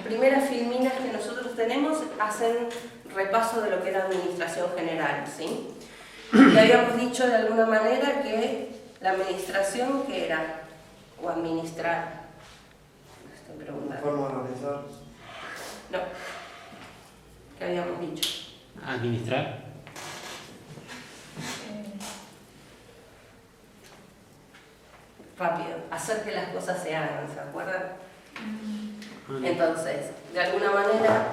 primeras filminas que nosotros tenemos hacen repaso de lo que era administración general, ¿sí? Y habíamos dicho de alguna manera que la administración, ¿qué era? O administrar. Estoy preguntando. Forma de organizar. No. ¿Qué habíamos dicho? Administrar. Rápido. Hacer que las cosas se hagan, ¿se acuerdan? Entonces, de alguna manera,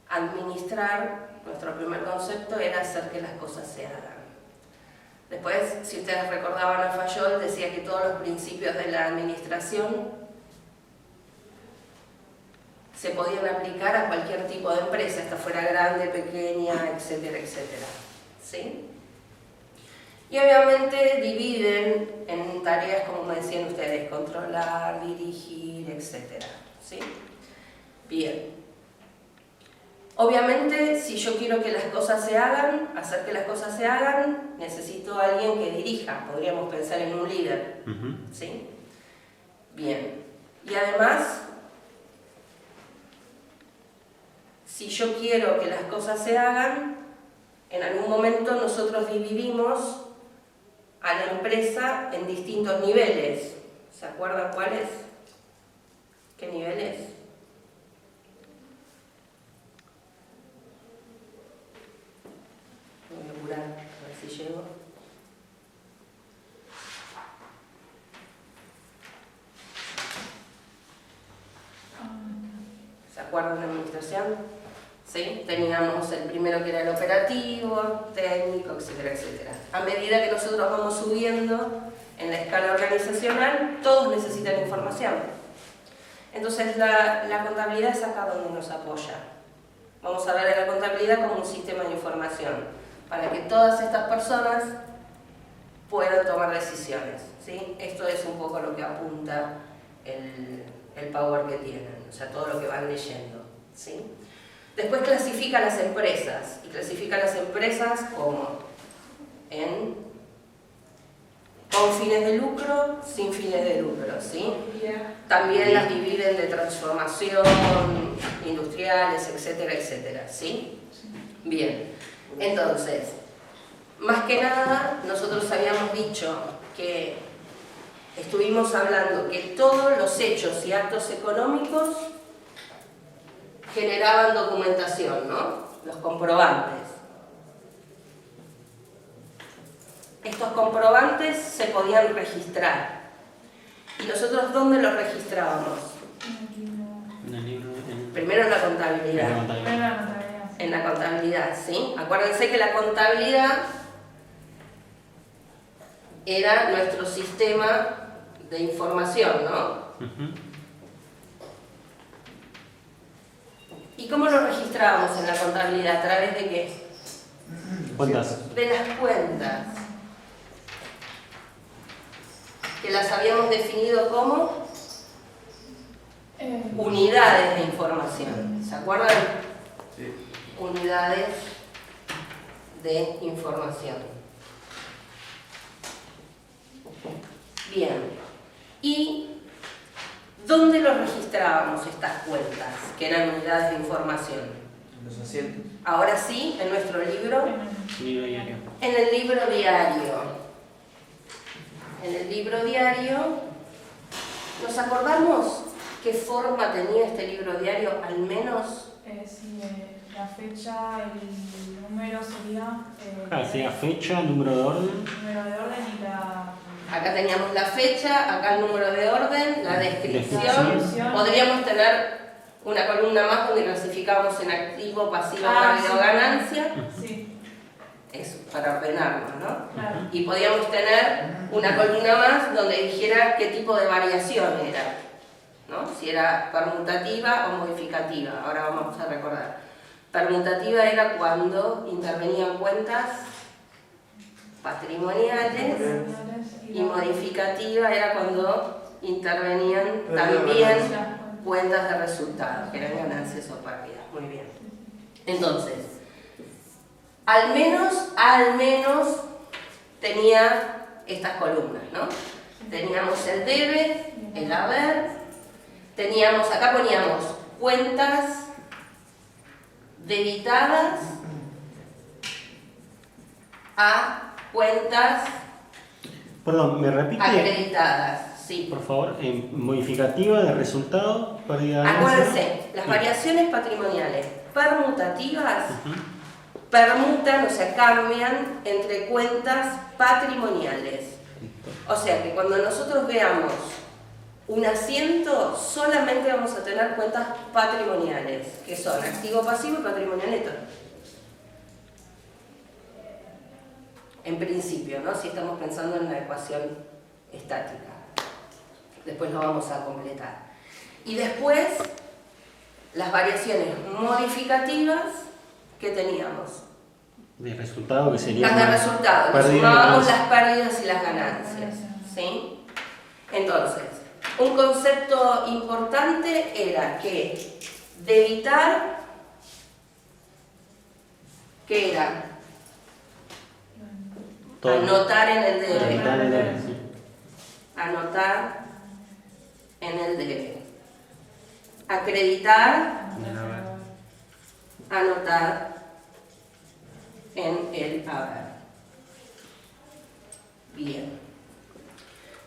administrar, nuestro primer concepto era hacer que las cosas se hagan. Después, si ustedes recordaban a Fayol, decía que todos los principios de la administración se podían aplicar a cualquier tipo de empresa, esta fuera grande, pequeña, etcétera, etcétera. ¿Sí? Y obviamente dividen en tareas, como me decían ustedes, controlar, dirigir, etcétera. ¿Sí? Bien. Obviamente, si yo quiero que las cosas se hagan, hacer que las cosas se hagan, necesito a alguien que dirija. Podríamos pensar en un líder. ¿Sí? Bien. Y además, si yo quiero que las cosas se hagan, en algún momento nosotros dividimos a la empresa en distintos niveles. ¿Se acuerdan cuáles? ¿Qué niveles? Voy a apurar, a ver si llego. ¿Se acuerdan de administración? ¿Sí? Teníamos el primero que era el operativo, técnico, etcétera, etcétera. A medida que nosotros vamos subiendo en la escala organizacional, todos necesitan información. Entonces la contabilidad es acá donde nos apoya. Vamos a ver a la contabilidad como un sistema de información, para que todas estas personas puedan tomar decisiones. ¿Sí? Esto es un poco lo que apunta el power que tienen, o sea, todo lo que van leyendo. ¿Sí? Después clasifica las empresas, y clasifica las empresas como con fines de lucro, sin fines de lucro, ¿sí? También las dividen de transformación, industriales, etcétera, etcétera, ¿sí? Bien, entonces, más que nada, nosotros habíamos dicho que estuvimos hablando que todos los hechos y actos económicos generaban documentación, ¿no? Los comprobantes. Estos comprobantes se podían registrar. ¿Y nosotros dónde los registrábamos? Primero en la contabilidad. En la contabilidad, ¿sí? Acuérdense que la contabilidad era nuestro sistema de información, ¿no? ¿Y cómo lo registrábamos en la contabilidad? ¿A través de qué? Cuentas. De las cuentas. Que las habíamos definido como unidades de información. ¿Se acuerdan? Sí. Unidades de información. Bien. ¿Y dónde los registrábamos estas cuentas, que eran unidades de información? En los asientos. Ahora sí, en nuestro libro. Libro diario. En el libro diario. En el libro diario, ¿nos acordamos qué forma tenía este libro diario, al menos? Sí, la fecha, el número sería... Sería fecha, número de orden. Número de orden y la... Acá teníamos la fecha, acá el número de orden, la descripción. Descripción. Podríamos tener una columna más donde clasificamos en activo, pasivo, pérdida o ganancia. Sí. Es para ordenarnos, ¿no? Claro. Y podíamos tener una columna más donde dijera qué tipo de variación era, ¿no? Si era permutativa o modificativa. Ahora vamos a recordar. Permutativa era cuando intervenían cuentas patrimoniales y modificativa era cuando intervenían también cuentas de resultados, que eran ganancias o pérdidas. Muy bien. Entonces, al menos tenía estas columnas, ¿no? Teníamos el debe, el haber, teníamos, acá poníamos cuentas debitadas a cuentas Perdón, ¿me repite? acreditadas. Sí. Por favor, modificativa de resultado, pérdida de ganancia. Acuérdense, las variaciones patrimoniales permutativas Ujú. permutan, o sea, cambian entre cuentas patrimoniales. Listo. O sea que cuando nosotros veamos un asiento, solamente vamos a tener cuentas patrimoniales, que son activo pasivo y patrimonio neto. En principio, ¿no? Si estamos pensando en una ecuación estática. Después lo vamos a completar. Y después, las variaciones modificativas que teníamos. De resultado que sería. Las de resultado, le pérdida y sumábamos ganancia. las pérdidas y las ganancias. ¿Sí? Entonces, un concepto importante era que debitar, ¿qué era? Todo. Anotar en el debe. Debitar el debe, sí. Anotar en el debe. Acreditar, En el haber. anotar en el haber. Bien.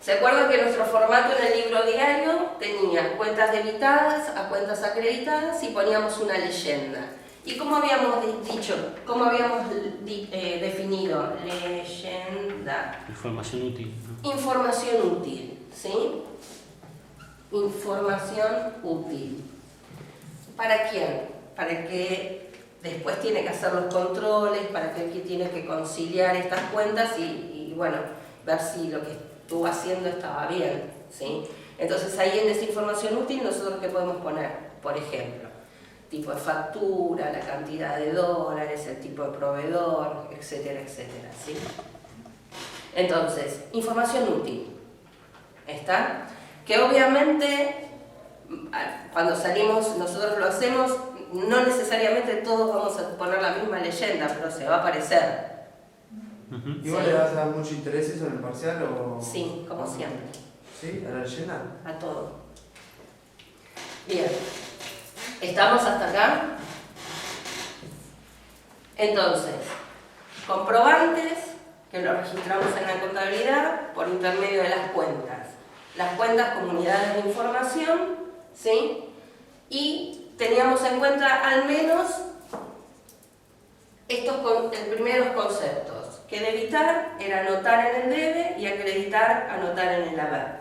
¿Se acuerdan que nuestro formato en el libro diario tenía cuentas debitadas a cuentas acreditadas y poníamos una leyenda? ¿Y cómo habíamos dicho, cómo habíamos definido leyenda? Información útil, ¿no? Información útil, ¿sí? Información útil. ¿Para quién? Para el que después tiene que hacer los controles, para aquel que tiene que conciliar estas cuentas y bueno, ver si lo que estuvo haciendo estaba bien, ¿sí? Entonces ahí en esa información útil nosotros ¿qué podemos poner? Por ejemplo, tipo de factura, la cantidad de dólares, el tipo de proveedor, etcétera, etcétera, ¿sí? Entonces, información útil, ¿está? Que obviamente cuando salimos, nosotros lo hacemos, no necesariamente todos vamos a poner la misma leyenda, pero se va a parecer. Ujú. ¿Y vos le vas a dar mucho interés eso en el parcial o...? Sí, como siempre, ¿Sí? ¿A la leyenda? a todo. Bien, ¿estamos hasta acá? Entonces, comprobantes que lo registramos en la contabilidad por intermedio de las cuentas. Las cuentas como unidades de información, ¿sí? Y teníamos en cuenta al menos estos primeros conceptos, que debitar era anotar en el debe y acreditar, anotar en el haber.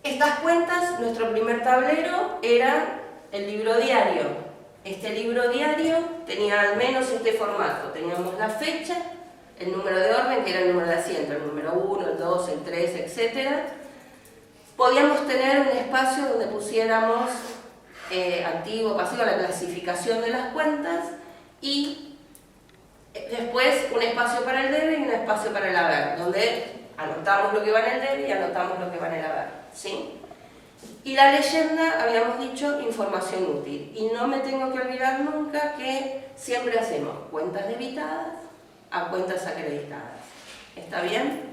Estas cuentas, nuestro primer tablero era el libro diario. Este libro diario tenía al menos este formato, teníamos la fecha, el número de orden, que era el número de asiento, el número 1, el 2, el 3, etc. Podíamos tener un espacio donde pusiéramos activo, pasivo, la clasificación de las cuentas y después un espacio para el debe y un espacio para el haber, donde anotamos lo que va en el debe y anotamos lo que va en el haber, ¿sí? Y la leyenda, habíamos dicho, información útil. Y no me tengo que olvidar nunca que siempre hacemos cuentas debitadas a cuentas acreditadas. ¿Está bien?